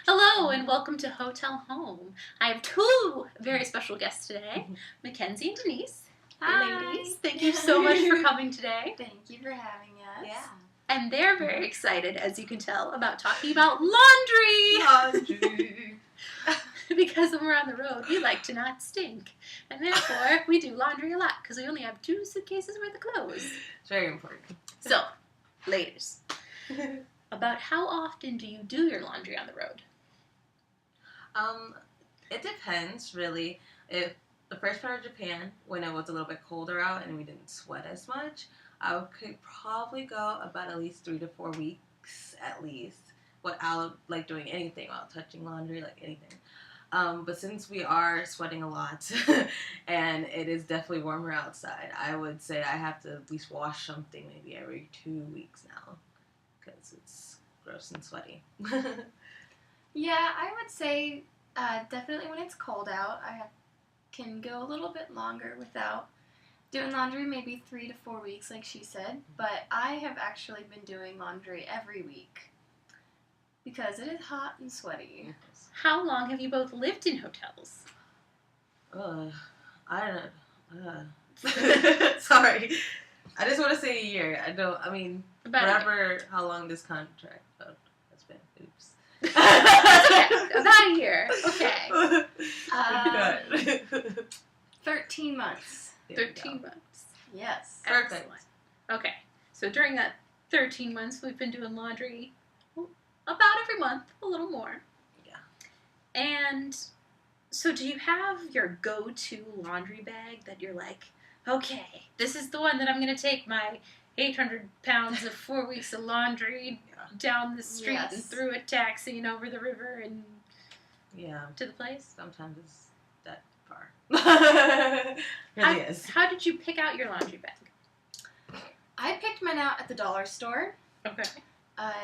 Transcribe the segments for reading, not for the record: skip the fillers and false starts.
Hello and welcome to Hotel Home. I have two very special guests today, McKenzie and Denise. Hi. Ladies, thank you so much for coming today. Thank you for having us. Yeah. And they're very excited, as you can tell, about talking about laundry. Because when we're on the road, we like to not stink. And therefore, we do laundry a lot because we only have 2 suitcases worth of clothes. It's very important. So, ladies, about how often do you do your laundry on the road? It depends, really. If the first part of Japan, when it was a little bit colder out and we didn't sweat as much, I could probably go about at least 3 to 4 weeks at least without like doing anything, without touching laundry, like anything. But since we are sweating a lot and it is definitely warmer outside, I would say I have to at least wash something maybe every 2 weeks now because it's gross and sweaty. Yeah, I would say definitely when it's cold out, can go a little bit longer without doing laundry, maybe 3 to 4 weeks, like she said. But I have actually been doing laundry every week because it is hot and sweaty. How long have you both lived in hotels? I don't know. Sorry. I just want to say a year. How long this contract has been. Oops. About a year. Okay. 13 months. 13 months. Yes. Perfect. Excellent. Okay. So during that 13 months, we've been doing laundry about every month, a little more. Yeah. And so do you have your go-to laundry bag that you're like, okay, this is the one that I'm going to take my 800 pounds of 4 weeks of laundry down the street and through a taxi and over the river and to the place? Sometimes it's that far. Really is. How did you pick out your laundry bag? I picked mine out at the dollar store. Okay.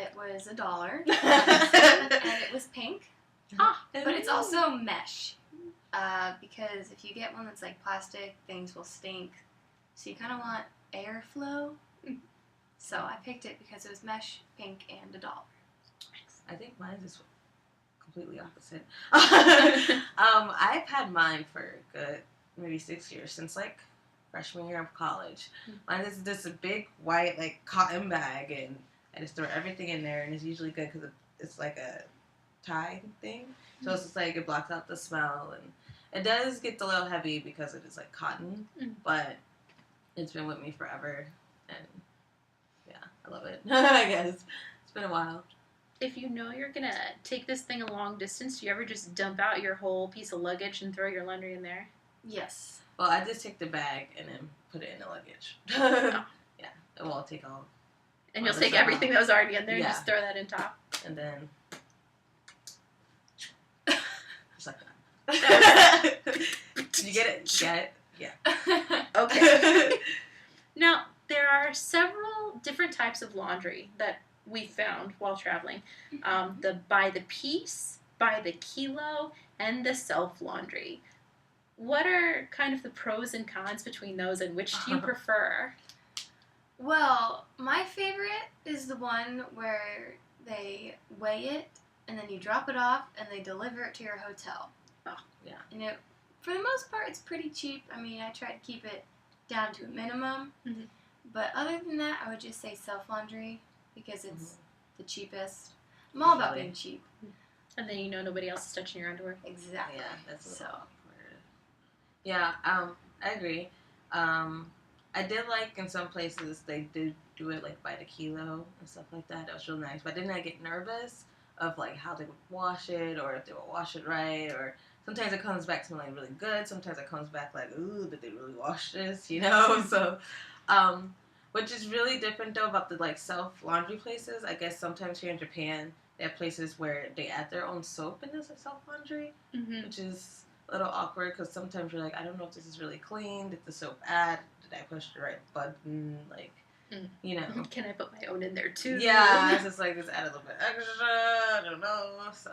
It was $1, and it was pink. But it's also mesh, because if you get one that's like plastic, things will stink. So you kind of want airflow. So I picked it because it was mesh, pink, and $1. I think mine is completely opposite. I've had mine for a good maybe 6 years, since like freshman year of college. Mine is just a big white like cotton bag, and I just throw everything in there, and it's usually good because it's like a tie thing. So it's just like it blocks out the smell, and it does get a little heavy because it is like cotton, but it's been with me forever, and yeah, I love it. I guess it's been a while. If you know you're gonna take this thing a long distance, do you ever just dump out your whole piece of luggage and throw your laundry in there? Yes. Well, I just take the bag and then put it in the luggage. Yeah, it won't take all. And you'll take everything that was already in there and just throw that in top. And then just like that. Did you get it? Get it? Yeah. Okay. Now, there are several different types of laundry that we found while traveling. The by the piece, by the kilo, and the self-laundry. What are kind of the pros and cons between those, and which do you prefer? Well, my favorite is the one where they weigh it, and then you drop it off, and they deliver it to your hotel. Oh, yeah. And for the most part, it's pretty cheap. I mean, I try to keep it down to a minimum. Mm-hmm. But other than that, I would just say self-laundry because it's the cheapest. I'm all about being cheap. And then you know nobody else is touching your underwear. Exactly. Yeah, that's a little awkward. Yeah, I agree. I did like in some places they did do it like by the kilo and stuff like that. That was real nice. But didn't I get nervous of like how they would wash it, or if they would wash it right, or sometimes it comes back smelling really good. Sometimes it comes back like, ooh, did they really wash this? You know? So, which is really different though about the like self laundry places. I guess sometimes here in Japan they have places where they add their own soap in this self laundry, which is a little awkward because sometimes you're like, I don't know if this is really clean. Did the soap add? Did I push the right button? Like, you know. Can I put my own in there too? Yeah, it's just like, just add a little bit extra. I don't know. So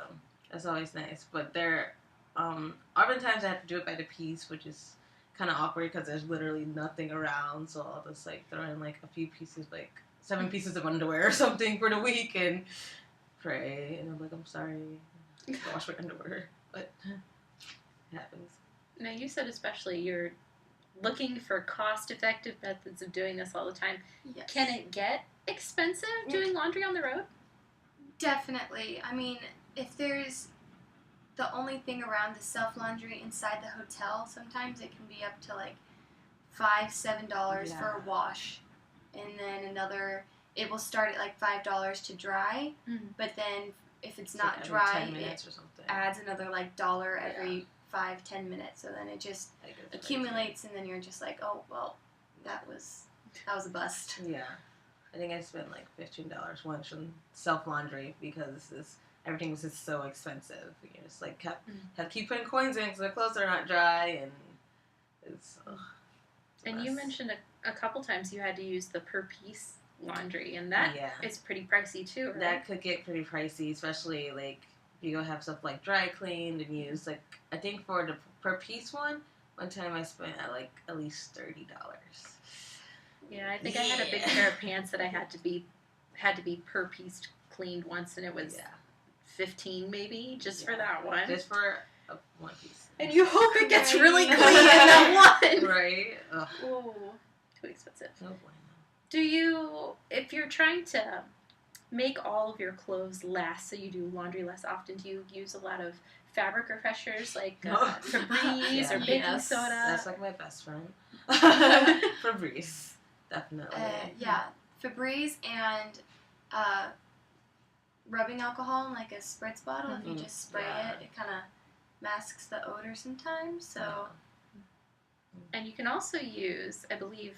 that's always nice. But there, oftentimes I have to do it by the piece, which is kind of awkward because there's literally nothing around. So I'll just like throw in like a few pieces, like 7 pieces of underwear or something for the week, and pray. And I'm like, I'm sorry. wash my underwear, but it happens. Now, you said especially you're looking for cost-effective methods of doing this all the time. Yes. Can it get expensive doing laundry on the road? Definitely. I mean, if there's the only thing around the self-laundry inside the hotel, sometimes it can be up to like $5-7 for a wash. And then it will start at like $5 to dry. Mm-hmm. But then if it's Like not every dry, 10 minutes or something. adds another like $1 every 5-10 minutes. So then it just accumulates, and then you're just like, oh, well, that was a bust. Yeah. I think I spent like $15 once on self-laundry because everything was just so expensive. You just like keep putting coins in because the clothes are not dry, and it's And you mentioned a couple times you had to use the per piece laundry, and that is pretty pricey too, right? That could get pretty pricey, especially like if you go have stuff like dry cleaned and use like, I think for the per piece one time I spent at least $30. Yeah, I think I had a big pair of pants that I had to be per piece cleaned once, and it was $15 maybe just for that one. Just for one piece. And you hope it gets really clean in that one. Right? Ugh. Whoa, too expensive. No bueno. Do you, if you're trying to make all of your clothes last, so you do laundry less often, do you use a lot of fabric refreshers like Febreze or baking soda? That's like my best friend. Febreze. Definitely. Febreze and rubbing alcohol in like a spritz bottle. If you just spray it kind of masks the odor sometimes. So, and you can also use, I believe,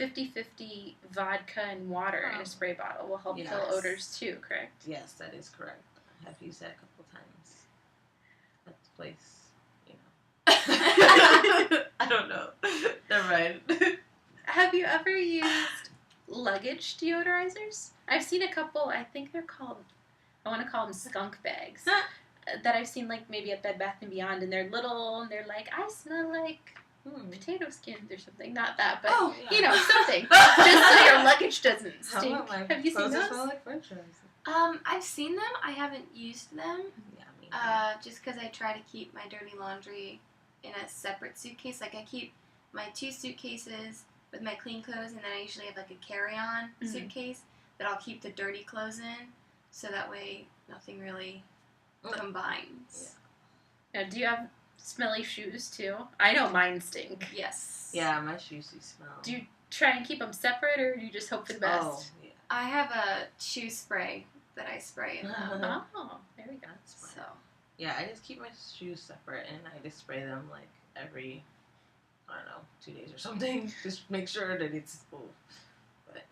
50-50 vodka and water in a spray bottle will help kill odors too, correct? Yes, that is correct. I have used that a couple times at the place, I don't know. Never mind. Have you ever used luggage deodorizers? I've seen a couple, I think they're called, I want to call them skunk bags, that I've seen like maybe at Bed Bath & Beyond, and they're little, and they're like, I smell like potato skins or something. Not that, but something. Just so your luggage doesn't stink. Have you seen those? Smell like French fries. I've seen them. I haven't used them. Yeah, just because I try to keep my dirty laundry in a separate suitcase. Like I keep my 2 suitcases with my clean clothes, and then I usually have like a carry-on suitcase that I'll keep the dirty clothes in, so that way nothing really combines. Now, do you have smelly shoes too? I know mine stink. Yes. Yeah, my shoes do smell. Do you try and keep them separate, or do you just hope for the best? Oh, yeah. I have a shoe spray that I spray in them. Oh, there we go. So. Yeah, I just keep my shoes separate, and I just spray them like every, I don't know, 2 days or something. Just make sure that it's full. But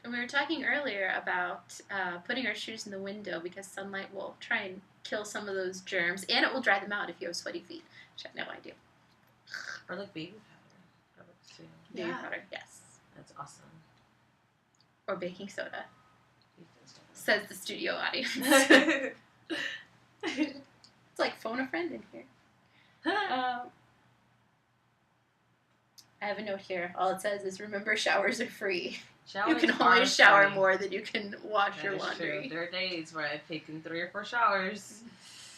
And we were talking earlier about putting our shoes in the window because sunlight will try and kill some of those germs, and it will dry them out if you have sweaty feet, which I know I do. or like baby powder. Baby powder, yes. That's awesome. Or baking soda, says the studio audience. It's like phone a friend in here. I have a note here. All it says is, remember, showers are free. You can always shower more than you can wash your laundry. True. There are days where I've taken 3 or 4 showers.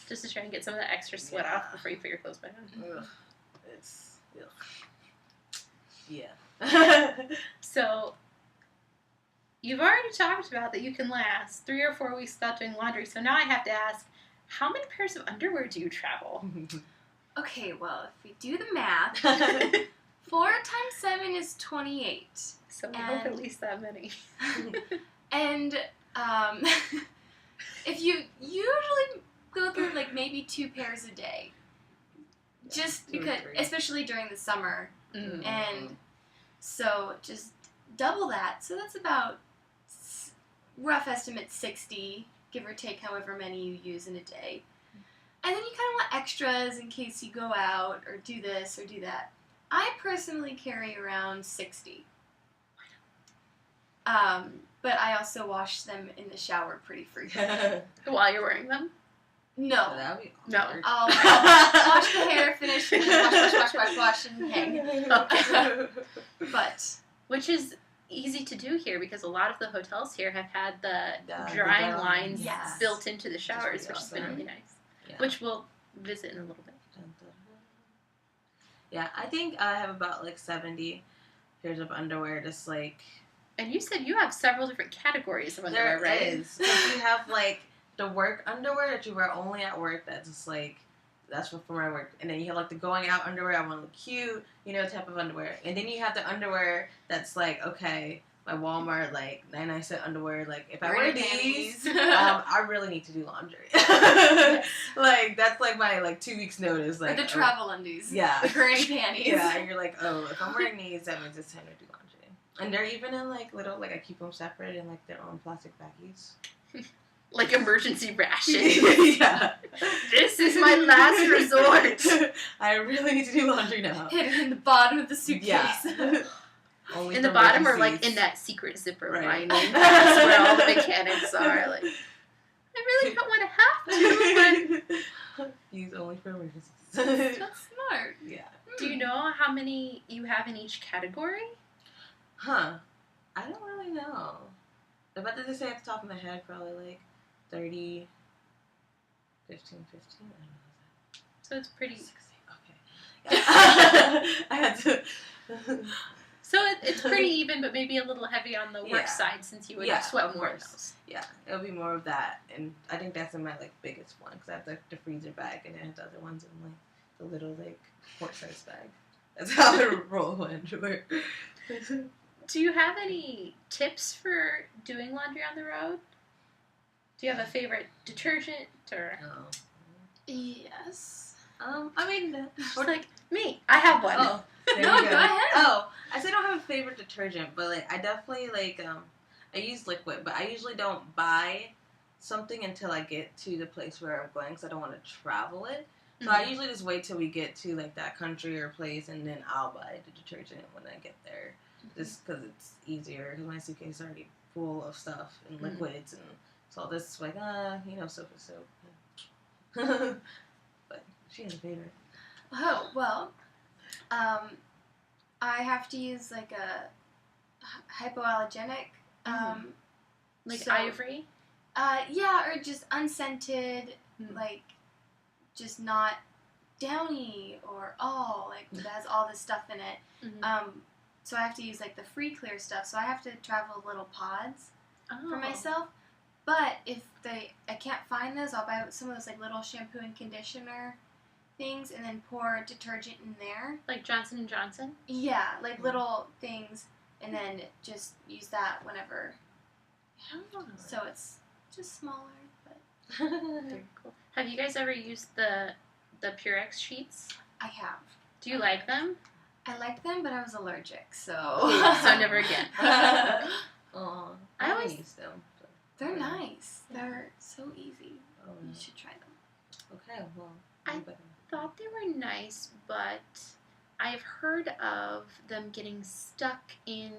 Just to try and get some of that extra sweat off before you put your clothes back on. Ugh. It's... Ugh. Yeah. So, you've already talked about that you can last 3 or 4 weeks without doing laundry. So now I have to ask, how many pairs of underwear do you travel? Okay, well, if we do the math, 4 times 7 is 28. So we hope at least that many. And if you usually go through like maybe 2 pairs a day, just because, especially during the summer, and so just double that. So that's about rough estimate 60, give or take however many you use in a day. And then you kind of want extras in case you go out or do this or do that. I personally carry around 60. But I also wash them in the shower pretty frequently. While you're wearing them? No. That would be No. I'll wash the hair, finish, and then wash, and hang. Okay. But. Which is easy to do here because a lot of the hotels here have had the drying lines built into the showers, which has been really nice. Yeah. which we'll visit in a little bit. Yeah, I think I have about like 70 pairs of underwear, just like... And you said you have several different categories of underwear, There right? is. You have like the work underwear that you wear only at work, that's just like, that's for my work. And then you have like the going out underwear, I want to look cute, type of underwear. And then you have the underwear that's like, okay, my Walmart, like, 99-cent underwear, like, if I wear these, I really need to do laundry. Yes. Like, that's like my, like, 2 weeks notice. Like, Or the travel undies. yeah. The granny panties. Yeah, and you're like, oh, if I'm wearing these, that means it's time to do laundry. And they're even in, like, little, like, I keep them separate in, like, their own plastic baggies. Like emergency ration. Yeah. This is my last resort. I really need to do laundry now. Hidden in the bottom of the suitcase. Yeah. Only In the for bottom or like emergencies. in that secret zipper Right. lining. That's where all the mechanics are. Like, I really don't want to have to, Use only for emergencies. That's smart. Yeah. but do you know how many you have in each category? Huh. I don't really know. If I had to say at the top of my head, probably like 30, 15. I don't know. So it's pretty. 16. Okay. I had to. So it's pretty even, but maybe a little heavy on the work Yeah. side since you would Yeah, sweat of more in course. those. Yeah, it'll be more of that, and I think that's in my like biggest one because I have the freezer bag, and then I have the other ones in like the little like quart size bag. That's how I roll my underwear. Do you have any tips for doing laundry on the road? Do you have a favorite detergent or? Oh. Yes. I mean, Or like me, I have one. oh, there No, you go ahead. Oh, I say I don't have a favorite detergent, but like I definitely like I use liquid, but I usually don't buy something until I get to the place where I'm going because I don't want to travel it. So I usually just wait till we get to like that country or place, and then I'll buy the detergent when I get there, just because it's easier. Because my suitcase is already full of stuff and liquids, and so this is like soap is soap. Yeah. But she has a favorite. Oh, well, I have to use like a hypoallergenic, Like so- Ivory. yeah, or just unscented, Mm. like just not downy or like that has all this stuff in it. Mhm. So I have to use like the free clear stuff. So I have to travel little pods for myself. But if I can't find those, I'll buy some of those like little shampoo and conditioner things, and then pour detergent in there. Like Johnson and Johnson. Yeah, like little things, and then just use that whenever. So it's just smaller, but Very cool. Have you guys ever used the Purex sheets? I have. Do you like them? I like them, but I was allergic, so. So never again. Oh, I I always- always use them. They're nice. They're so easy. Oh, You should try them. okay, well, I- better. Thought they were nice, but I've heard of them getting stuck in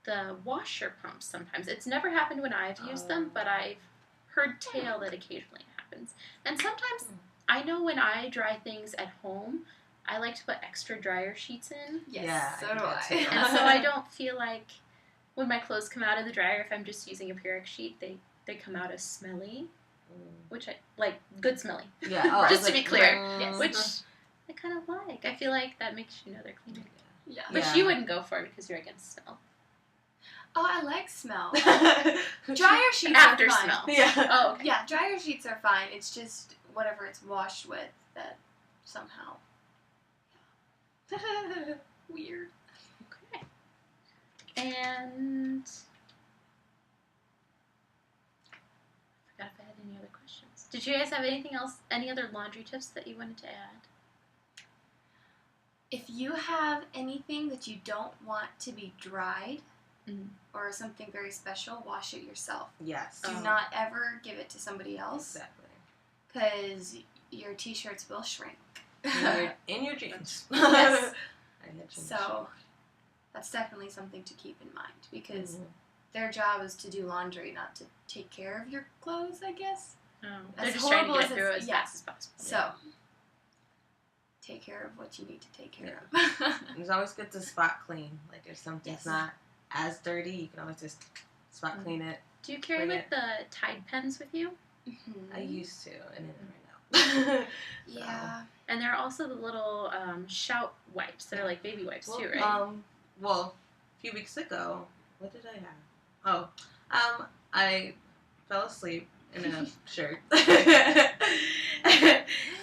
the washer pumps sometimes. It's never happened when I've used them, but I've heard tale that occasionally it happens. And sometimes I know when I dry things at home, I like to put extra dryer sheets in. Yes, Yeah, so I do do that I. too. And so I don't feel like when my clothes come out of the dryer, if I'm just using a Purex sheet, they come out as smelly, which I like good smelling. Yeah, oh, Just it's to be like, clear, Yes. which I kind of like. I feel like that makes you know they're cleaner. Yeah. But Yeah. you wouldn't go for it because you're against smell. Oh, I like smell. Yeah. Dryer sheets After are fine. smell. Yeah. Oh, okay. Yeah, dryer sheets are fine. It's just whatever it's washed with that somehow weird. Okay. And I forgot if I had any other questions. Did you guys have anything else? Any other laundry tips that you wanted to add? If you have anything that you don't want to be dried Mm. or something very special, wash it yourself. Yes. Do Oh. not ever give it to somebody else Exactly. because your t-shirts will shrink. In your jeans. Yes. I had jeans. So that's definitely something to keep in mind because Mhm. their job is to do laundry, not to take care of your clothes, I guess. Oh, As they're just trying to horrible get as through it it's- as yeah. fast as possible. So take care of what you need to take care Yeah. of. It's always good to spot clean. Like if something's Yes. not as dirty, you can always just spot clean it. Do you carry Bring like the Tide pens with you? Mhm. I used to, and then Yeah. And there are also the little shout wipes that are like baby wipes too, right? Well, a few weeks ago, what did I have? I fell asleep in a shirt.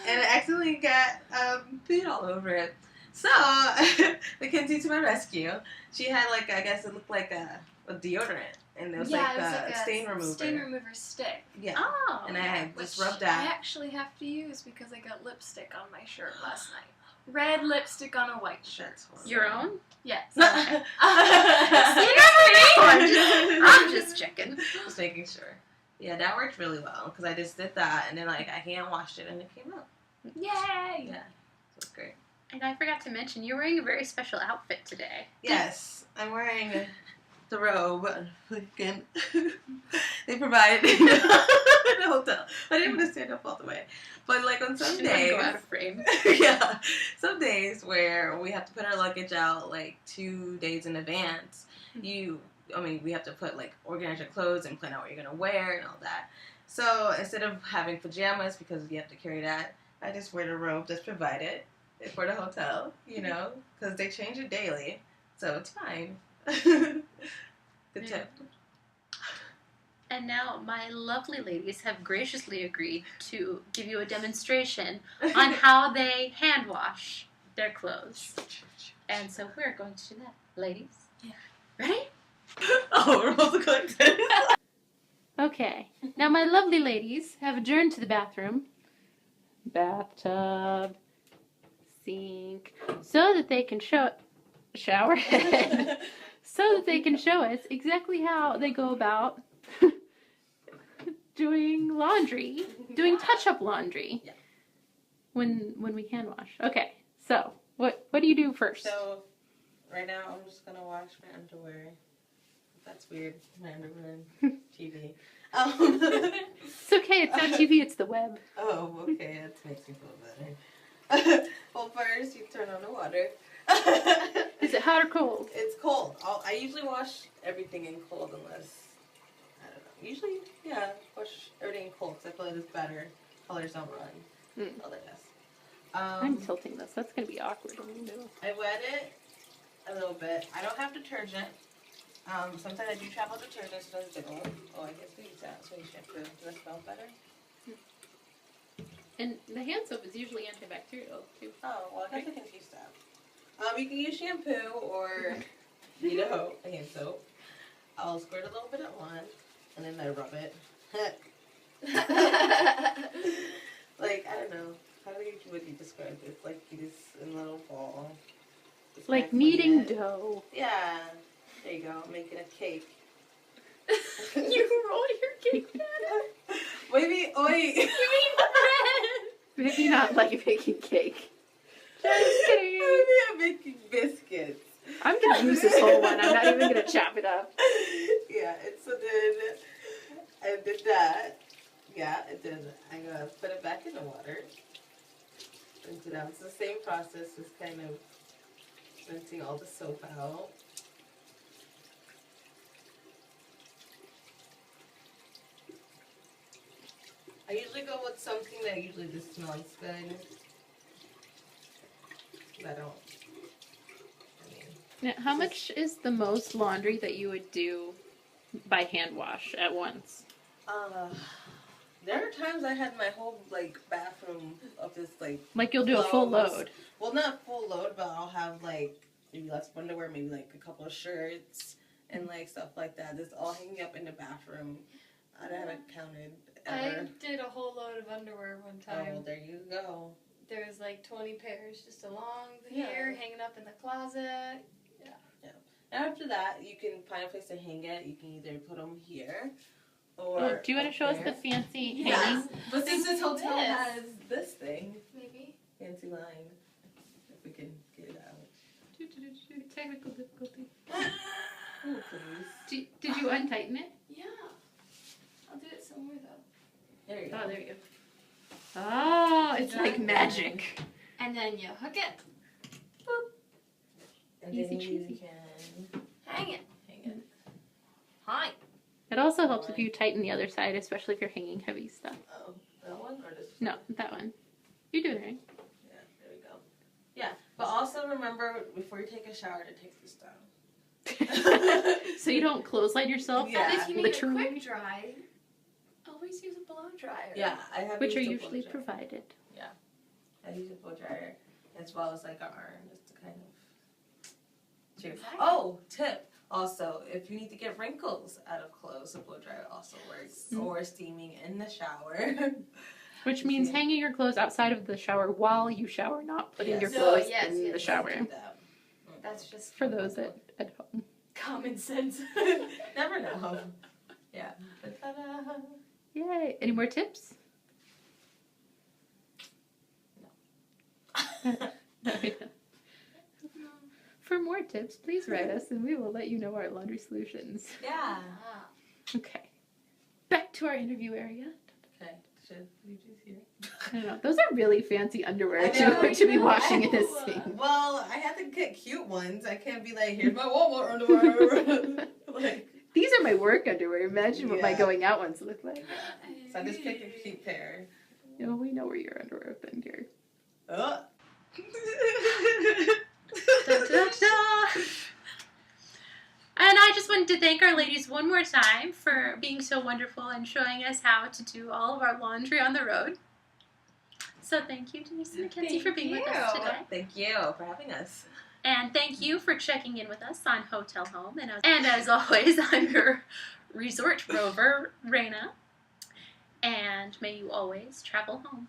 And I accidentally got food all over it. So, Mackenzie to my rescue. She had I guess it looked like a deodorant. And it was a stain remover. Stain remover stick. Yeah. Oh. And I had just rubbed I that. actually have to use because I got lipstick on my shirt last night. Red lipstick on a white shirt. That's horrible. Your own? Yes. I'm just checking. Just making sure. Yeah, that worked really well because I just did that and then I hand washed it and it came out. Yay! Yeah, so it's great. And I forgot to mention, you're wearing a very special outfit today. Yes, I'm wearing the robe. Again, they provided in the hotel. I didn't want to stand up all the way, but on some days, go out of frame. yeah, some days where we have to put our luggage out 2 days in advance. We have to organize your clothes and plan out what you're gonna wear and all that. So instead of having pajamas because you have to carry that, I just wear the robe that's provided for the hotel. Because they change it daily, so it's fine. Good tip. And now my lovely ladies have graciously agreed to give you a demonstration on how they hand wash their clothes. And so we're going to do that. Ladies? Yeah. Ready? Oh, we're both going to. Okay. Now my lovely ladies have adjourned to the bathroom. Bathtub. Sink. So that they can shower head. So that they can show us exactly how they go about doing laundry, doing touch-up laundry. Yeah. When we hand wash. Okay, so what do you do first? So right now I'm just gonna wash my underwear. That's weird. My underwear and TV. It's okay. It's not TV. It's the web. Oh, okay. That makes me feel better. Well, first you turn on the water. Is it hot or cold? It's cold. I usually wash everything in cold unless, I don't know. Usually, yeah, wash everything in cold because I feel like it's better. Colors don't run. All that yes. I'm tilting this. That's going to be awkward when you do it. I wet it a little bit. I don't have detergent. Sometimes I do travel detergent, so it's bigger. Oh, I guess we use that. So you shampoo. Does that smell better? And the hand soap is usually antibacterial, too. Oh, well, I guess I can use that. You can use shampoo or, a hand soap. I'll squirt a little bit at one, and then I rub it. I don't know. How would you describe this? You just in a little ball. Like kneading dough. Yeah. There you go. Making a cake. You roll your cake batter? Maybe, oi. You mean bread? Maybe not like baking cake. Just kidding. Maybe I'm making biscuits. I'm going to use this whole one. I'm not even going to chop it up. Yeah, and so then I did that. Yeah, and then I'm going to put it back in the water. Rinse it out. It's the same process as kind of rinsing all the soap out. I usually go with something that usually just smells good. I don't. Now, how much is the most laundry that you would do by hand wash at once? There are times I had my whole bathroom of this Like you'll do a full clothes. load. Well, not full load, but I'll have maybe lots of underwear, maybe a couple of shirts and stuff like that. Just all hanging up in the bathroom. I haven't counted ever. I did a whole load of underwear one time. Oh, well, there you go. There was 20 pairs just along here, hanging up in the closet. And after that, you can find a place to hang it. You can either put them here or. Oh, do you want to show us the fancy hanging? Yes. But since this hotel This. has this thing, Maybe. fancy line, if we can get it out. Technical difficulty. Oh, please. Did you untighten it? Yeah. I'll do it somewhere though. There you go. Oh, there you go. Oh, it's like magic. And then you hook it. Boop. And Easy then you cheesy. can Hang it. hang it. Hi. It also helps if you tighten the other side, especially if you're hanging heavy stuff. Oh, that one or this? No, that one. You're doing it right. Yeah, there we go. Yeah, but also remember before you take a shower to take this down. So you don't clothesline yourself? Yeah. And if you need Literally. a quick dry, always use a blow dryer. Yeah, I have Which are used a usually blow dryer. provided. I use a blow dryer as well as like an iron just to kind of. Exactly. Oh, tip. Also, if you need to get wrinkles out of clothes, a blow dryer also works. Mm. Or steaming in the shower. Which means Yeah. hanging your clothes outside of the shower while you shower, not putting your Yes. clothes No, yes, in the yes. shower. Do that. That's just For those at home. common sense. Never know. Yeah. Ta-da. Yay. Any more tips? No. For more tips, please write us and we will let you know our laundry solutions. Yeah. Okay. Back to our interview area. Okay. Should we do here? I don't know. Those are really fancy underwear I know, to be I know. washing in this scene. Well, I have to get cute ones. I can't be like, here's my Walmart underwear. Like, These are my work underwear. Imagine what my Yeah. going out ones look like. so I just picked a cute pair. You know, we know where your underwear have been here. Oh. Da, da, da. And I just wanted to thank our ladies one more time for being so wonderful and showing us how to do all of our laundry on the road. So thank you, Denise and McKenzie, for being with us today. Thank you for having us. And thank you for checking in with us on Hotel Home. And as always, I'm your resort rover, Rayna. And may you always travel home.